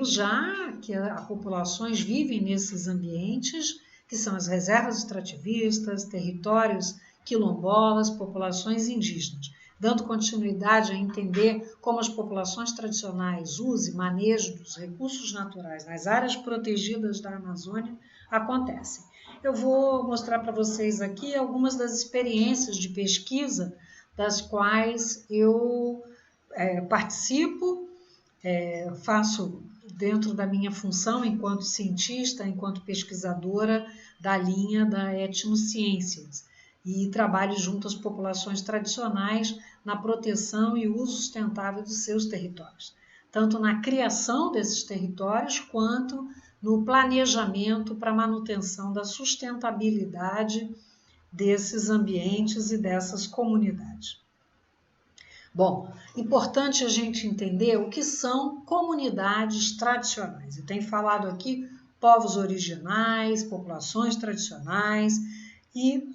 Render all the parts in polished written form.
Brasil já que as populações vivem nesses ambientes, que são as reservas extrativistas, territórios quilombolas, populações indígenas, dando continuidade a entender como as populações tradicionais, uso e manejo dos recursos naturais nas áreas protegidas da Amazônia acontecem. Eu vou mostrar para vocês aqui algumas das experiências de pesquisa das quais eu participo, faço dentro da minha função enquanto cientista, enquanto pesquisadora da linha da etnociências e trabalho junto às populações tradicionais na proteção e uso sustentável dos seus territórios, tanto na criação desses territórios quanto no planejamento para a manutenção da sustentabilidade desses ambientes e dessas comunidades. Bom, importante a gente entender o que são comunidades tradicionais. Eu tenho falado aqui povos originais, populações tradicionais e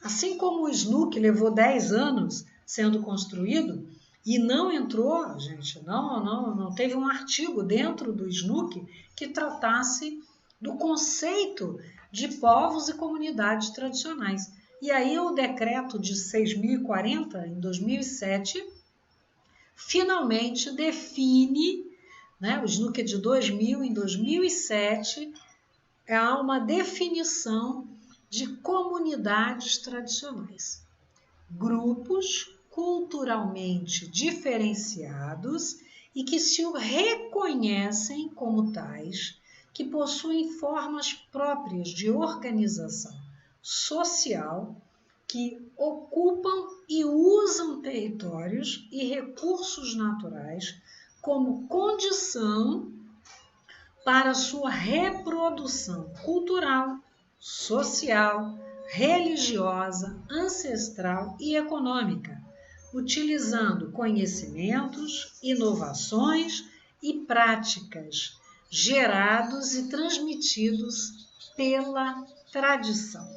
assim como o SNUC levou 10 anos sendo construído e não entrou, gente, não teve um artigo dentro do SNUC que tratasse do conceito de povos e comunidades tradicionais. E aí o decreto de 6.040, em 2007, finalmente define, o SNUC é de 2000, em 2007, há uma definição de comunidades tradicionais, grupos culturalmente diferenciados e que se reconhecem como tais, que possuem formas próprias de organização social, que ocupam e usam territórios e recursos naturais como condição para sua reprodução cultural, social, religiosa, ancestral e econômica, utilizando conhecimentos, inovações e práticas gerados e transmitidos pela tradição.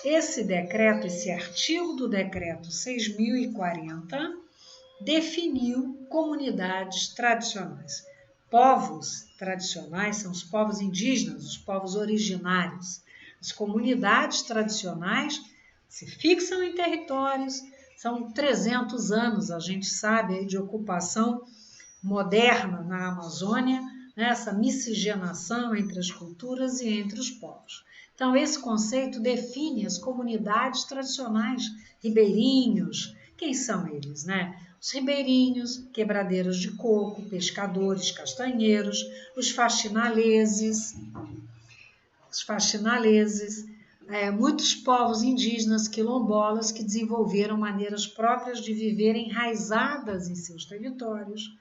Esse decreto, esse artigo do decreto 6.040, definiu comunidades tradicionais. Povos tradicionais são os povos indígenas, os povos originários. As comunidades tradicionais se fixam em territórios, são 300 anos, a gente sabe, de ocupação moderna na Amazônia, essa miscigenação entre as culturas e entre os povos. Então, esse conceito define as comunidades tradicionais, ribeirinhos. Quem são eles, Os ribeirinhos, quebradeiros de coco, pescadores, castanheiros, os faxinaleses, muitos povos indígenas quilombolas que desenvolveram maneiras próprias de viver enraizadas em seus territórios,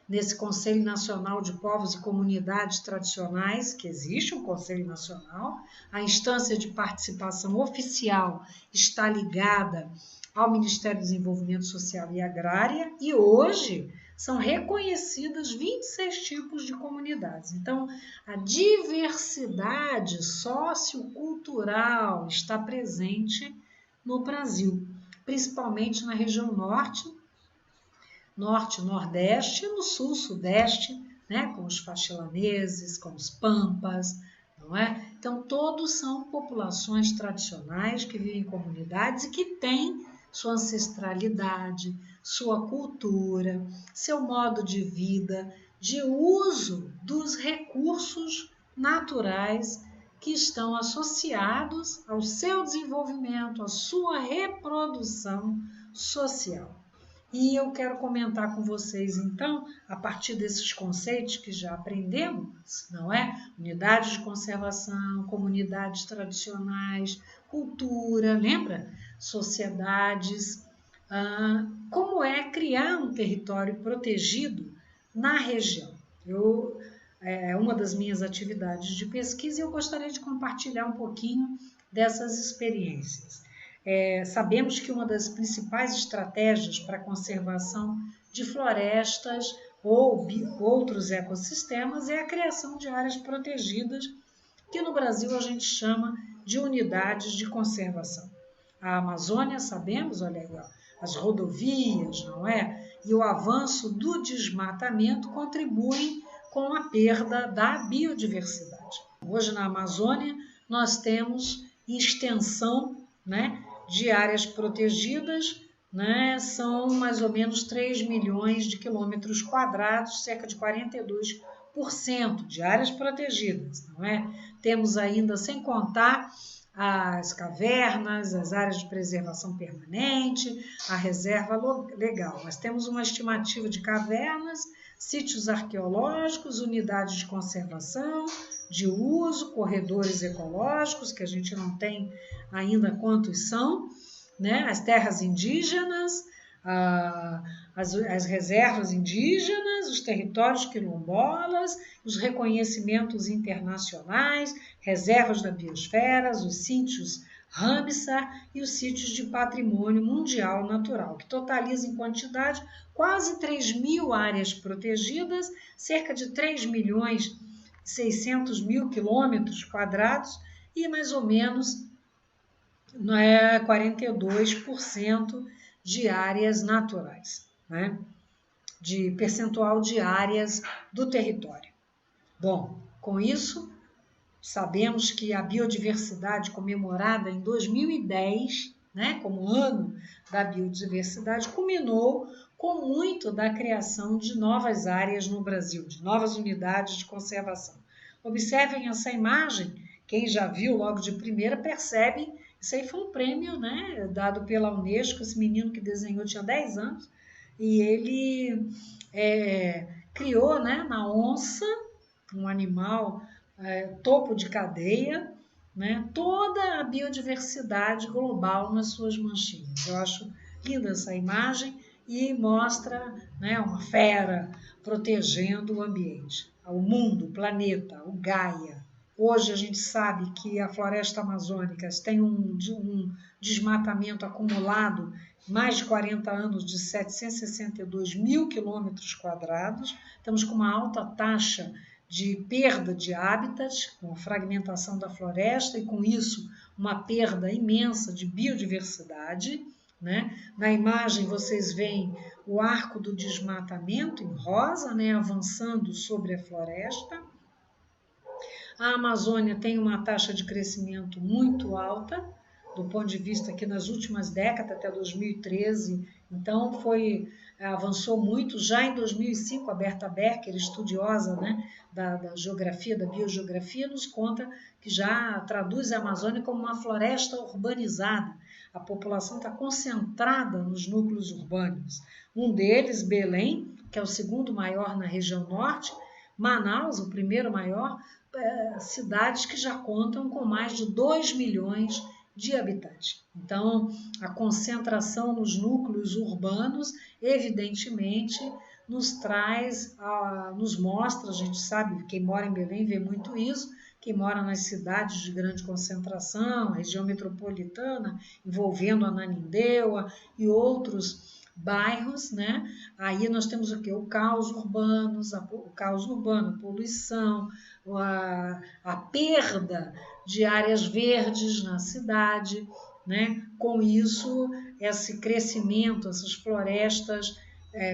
Nesse Conselho Nacional de Povos e Comunidades Tradicionais, que existe um Conselho Nacional, a instância de participação oficial está ligada ao Ministério do Desenvolvimento Social e Agrária e hoje são reconhecidas 26 tipos de comunidades. Então, a diversidade sociocultural está presente no Brasil, principalmente na região norte, nordeste e no sul, sudeste, com os faxilaneses, com os pampas, não é? Então, todos são populações tradicionais que vivem em comunidades e que têm sua ancestralidade, sua cultura, seu modo de vida, de uso dos recursos naturais que estão associados ao seu desenvolvimento, à sua reprodução social. E eu quero comentar com vocês, então, a partir desses conceitos que já aprendemos, não é? Unidades de conservação, comunidades tradicionais, cultura, lembra? Sociedades, como é criar um território protegido na região. É uma das minhas atividades de pesquisa e eu gostaria de compartilhar um pouquinho dessas experiências. Sabemos que uma das principais estratégias para a conservação de florestas ou outros ecossistemas é a criação de áreas protegidas, que no Brasil a gente chama de unidades de conservação. A Amazônia, sabemos, olha aí, as rodovias, não é? E o avanço do desmatamento contribuem com a perda da biodiversidade. Hoje na Amazônia nós temos extensão, né, de áreas protegidas, né, são mais ou menos 3 milhões de quilômetros quadrados, cerca de 42% de áreas protegidas, não é? Temos ainda, sem contar as cavernas, as áreas de preservação permanente, a reserva legal. Nós temos uma estimativa de cavernas, sítios arqueológicos, unidades de conservação, de uso, corredores ecológicos, que a gente não tem ainda quantos são, né? As terras indígenas, as reservas indígenas, os territórios quilombolas, os reconhecimentos internacionais, reservas da biosfera, os sítios Ramsar e os sítios de patrimônio mundial natural, que totalizam em quantidade quase 3.000 áreas protegidas, cerca de 3 milhões e 600 mil quilômetros quadrados e mais ou menos 42% de áreas naturais, né? De percentual de áreas do território. Bom, com isso, sabemos que a biodiversidade comemorada em 2010, né, como ano da biodiversidade, culminou com muito da criação de novas áreas no Brasil, de novas unidades de conservação. Observem essa imagem, quem já viu logo de primeira percebe, isso aí foi um prêmio, né, dado pela Unesco, esse menino que desenhou tinha 10 anos, e ele criou, né, na onça, um animal topo de cadeia, né, toda a biodiversidade global nas suas manchinhas. Eu acho linda essa imagem e mostra, né, uma fera protegendo o ambiente, o mundo, o planeta, o Gaia. Hoje a gente sabe que a floresta amazônica tem um desmatamento acumulado, mais de 40 anos, de 762 mil quilômetros quadrados. Estamos com uma alta taxa de perda de hábitats, com a fragmentação da floresta e com isso uma perda imensa de biodiversidade, né? Na imagem vocês veem o arco do desmatamento em rosa, né, avançando sobre a floresta. A Amazônia tem uma taxa de crescimento muito alta, do ponto de vista que nas últimas décadas, até 2013, então avançou muito. Já em 2005, a Berta Becker, estudiosa, né, da geografia, da biogeografia, nos conta que já traduz a Amazônia como uma floresta urbanizada. A população está concentrada nos núcleos urbanos. Um deles, Belém, que é o segundo maior na região norte, Manaus, o primeiro maior, cidades que já contam com mais de 2 milhões de habitantes. Então, a concentração nos núcleos urbanos, evidentemente, nos mostra, a gente sabe, quem mora em Belém vê muito isso, quem mora nas cidades de grande concentração, região metropolitana, envolvendo Ananindeua e outros bairros, né? Aí nós temos o quê? O caos urbano, a poluição, a perda de áreas verdes na cidade, né? Com isso, esse crescimento, essas florestas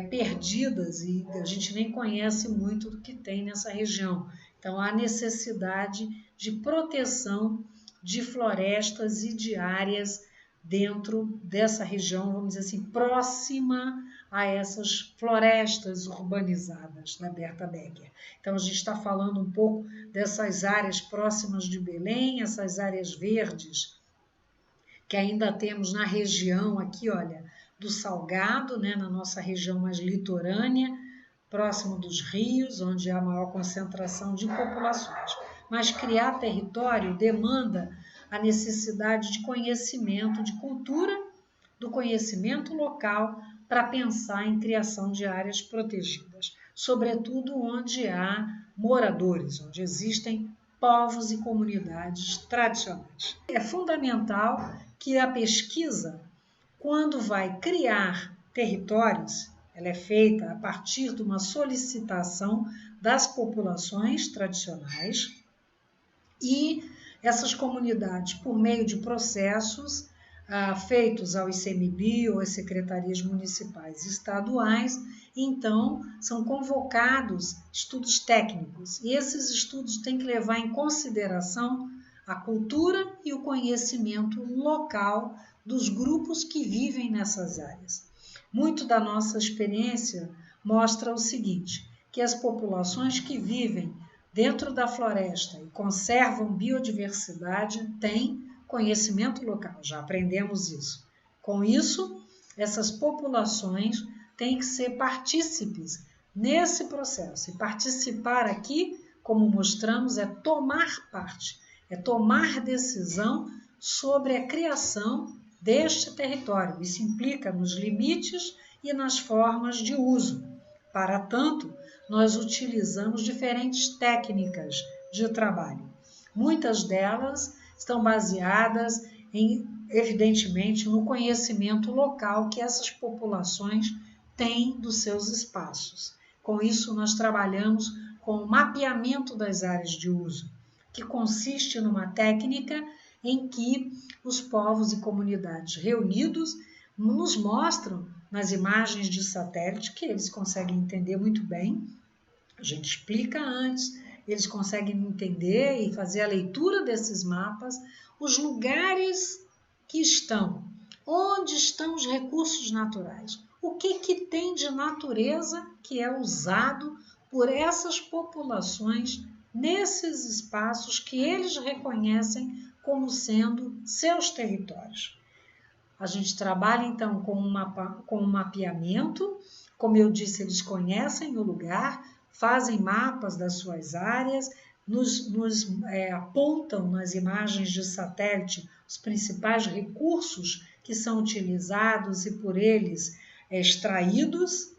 perdidas, e a gente nem conhece muito do que tem nessa região. Então, há necessidade de proteção de florestas e de áreas dentro dessa região, vamos dizer assim, próxima a essas florestas urbanizadas da Berta Becker. Então, a gente está falando um pouco dessas áreas próximas de Belém, essas áreas verdes que ainda temos na região aqui, olha, do Salgado, né, na nossa região mais litorânea, próximo dos rios, onde há maior concentração de populações. Mas criar território demanda a necessidade de conhecimento, de cultura, do conhecimento local para pensar em criação de áreas protegidas, sobretudo onde há moradores, onde existem povos e comunidades tradicionais. É fundamental que a pesquisa, quando vai criar territórios, ela é feita a partir de uma solicitação das populações tradicionais e essas comunidades, por meio de processos, feitos ao ICMBio ou às secretarias municipais e estaduais. Então, são convocados estudos técnicos, e esses estudos têm que levar em consideração a cultura e o conhecimento local dos grupos que vivem nessas áreas. Muito da nossa experiência mostra o seguinte, que as populações que vivem dentro da floresta e conservam biodiversidade têm conhecimento local, já aprendemos isso. Com isso, essas populações têm que ser partícipes nesse processo. E participar aqui, como mostramos, é tomar parte, é tomar decisão sobre a criação deste território. Isso implica nos limites e nas formas de uso. Para tanto, nós utilizamos diferentes técnicas de trabalho. Muitas delas estão baseadas evidentemente, no conhecimento local que essas populações têm dos seus espaços. Com isso, nós trabalhamos com o mapeamento das áreas de uso, que consiste numa técnica em que os povos e comunidades reunidos nos mostram nas imagens de satélite, que eles conseguem entender muito bem, a gente explica antes, eles conseguem entender e fazer a leitura desses mapas, os lugares que estão, onde estão os recursos naturais, o que tem de natureza que é usado por essas populações nesses espaços que eles reconhecem como sendo seus territórios. A gente trabalha então com um mapeamento, como eu disse, eles conhecem o lugar, fazem mapas das suas áreas, nos apontam nas imagens de satélite os principais recursos que são utilizados e por eles extraídos.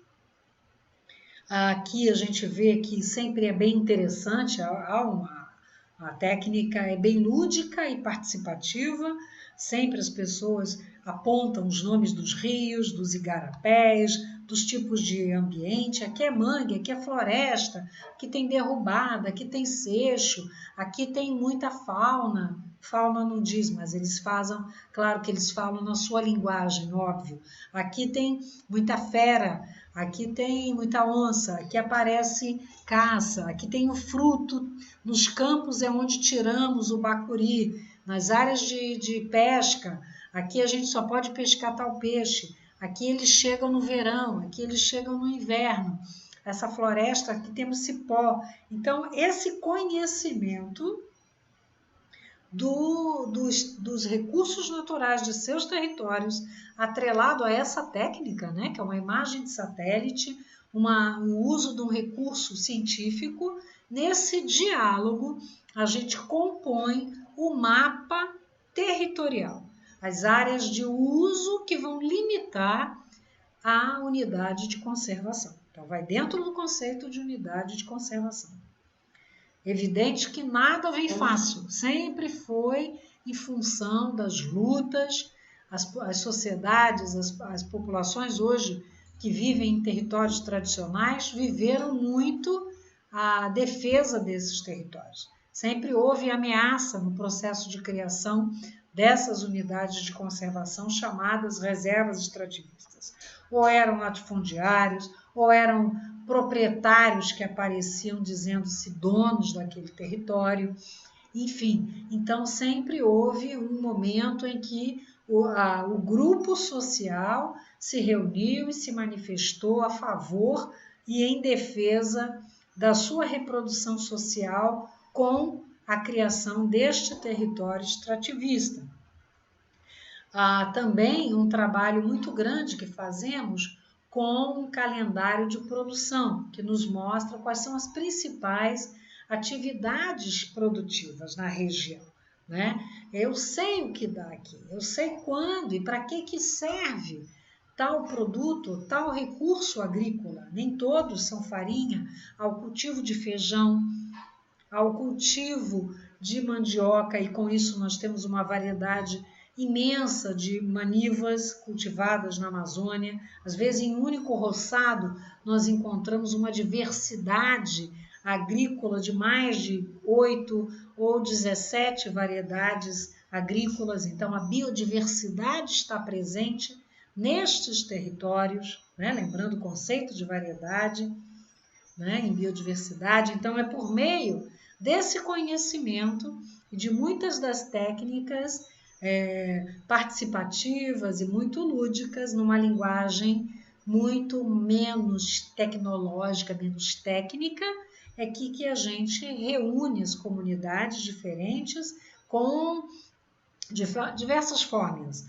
Aqui a gente vê que sempre é bem interessante, a técnica é bem lúdica e participativa, sempre as pessoas apontam os nomes dos rios, dos igarapés, dos tipos de ambiente, aqui é mangue, aqui é floresta, aqui tem derrubada, aqui tem seixo, aqui tem muita fauna não diz, mas eles fazem, claro que eles falam na sua linguagem, óbvio, aqui tem muita fera, aqui tem muita onça, aqui aparece caça, aqui tem o fruto, nos campos é onde tiramos o bacuri, nas áreas de pesca, aqui a gente só pode pescar tal peixe, aqui eles chegam no verão, aqui eles chegam no inverno, essa floresta, aqui temos cipó. Então, esse conhecimento dos recursos naturais de seus territórios, atrelado a essa técnica, né, que é uma imagem de satélite, o uso de um recurso científico, nesse diálogo a gente compõe o mapa territorial, as áreas de uso que vão limitar a unidade de conservação. Então, vai dentro do conceito de unidade de conservação. Evidente que nada vem fácil, sempre foi em função das lutas, as sociedades, as populações hoje que vivem em territórios tradicionais viveram muito a defesa desses territórios. Sempre houve ameaça no processo de criação dessas unidades de conservação chamadas reservas extrativistas. Ou eram latifundiários, ou eram proprietários que apareciam dizendo-se donos daquele território. Enfim, então sempre houve um momento em que o grupo social se reuniu e se manifestou a favor e em defesa da sua reprodução social com a criação deste território extrativista. Há também um trabalho muito grande que fazemos com um calendário de produção, que nos mostra quais são as principais atividades produtivas na região, né? Eu sei o que dá aqui, eu sei quando e para que serve tal produto, tal recurso agrícola. Nem todos são farinha, ao cultivo de feijão, ao cultivo de mandioca, e com isso nós temos uma variedade imensa de manivas cultivadas na Amazônia. Às vezes, em um único roçado, nós encontramos uma diversidade agrícola de mais de 8 ou 17 variedades agrícolas. Então, a biodiversidade está presente nestes territórios, né? Lembrando o conceito de variedade, né? Em biodiversidade. Então, é por meio desse conhecimento e de muitas das técnicas participativas e muito lúdicas, numa linguagem muito menos tecnológica, menos técnica, é que a gente reúne as comunidades diferentes com diversas formas.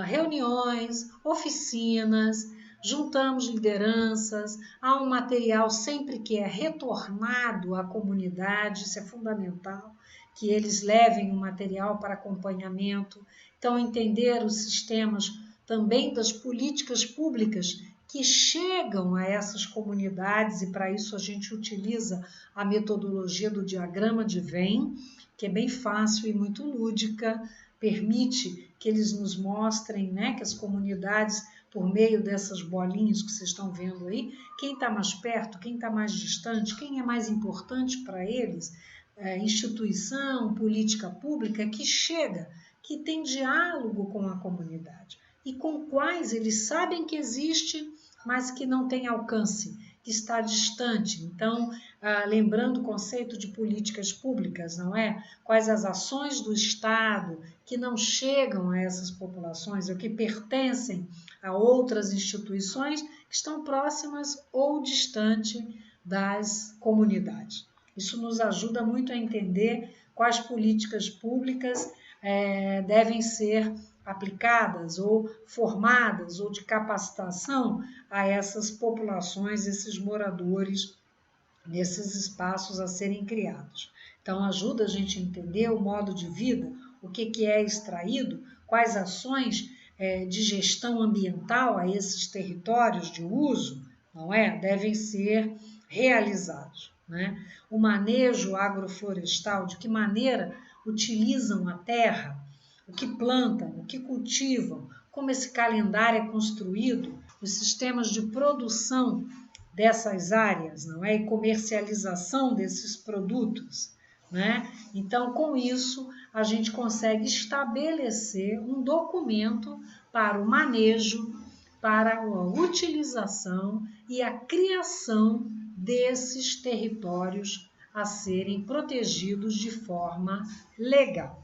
Reuniões, oficinas, juntamos lideranças, há um material sempre que é retornado à comunidade, isso é fundamental, que eles levem um material para acompanhamento. Então, entender os sistemas também das políticas públicas que chegam a essas comunidades, e para isso a gente utiliza a metodologia do diagrama de Venn, que é bem fácil e muito lúdica, permite que eles nos mostrem, né, que as comunidades, por meio dessas bolinhas que vocês estão vendo aí, quem está mais perto, quem está mais distante, quem é mais importante para eles, instituição, política pública que chega, que tem diálogo com a comunidade e com quais eles sabem que existe, mas que não tem alcance, que está distante. Então, lembrando o conceito de políticas públicas, não é? Quais as ações do Estado que não chegam a essas populações, ou que pertencem a outras instituições que estão próximas ou distante das comunidades. Isso nos ajuda muito a entender quais políticas públicas devem ser aplicadas ou formadas ou de capacitação a essas populações, esses moradores, nesses espaços a serem criados. Então, ajuda a gente a entender o modo de vida, o que é extraído, quais ações de gestão ambiental a esses territórios de uso, não é? Devem ser realizados, né? O manejo agroflorestal, de que maneira utilizam a terra, o que plantam, o que cultivam, como esse calendário é construído, os sistemas de produção dessas áreas, não é? E comercialização desses produtos, né? Então, com isso, a gente consegue estabelecer um documento para o manejo, para a utilização e a criação desses territórios a serem protegidos de forma legal.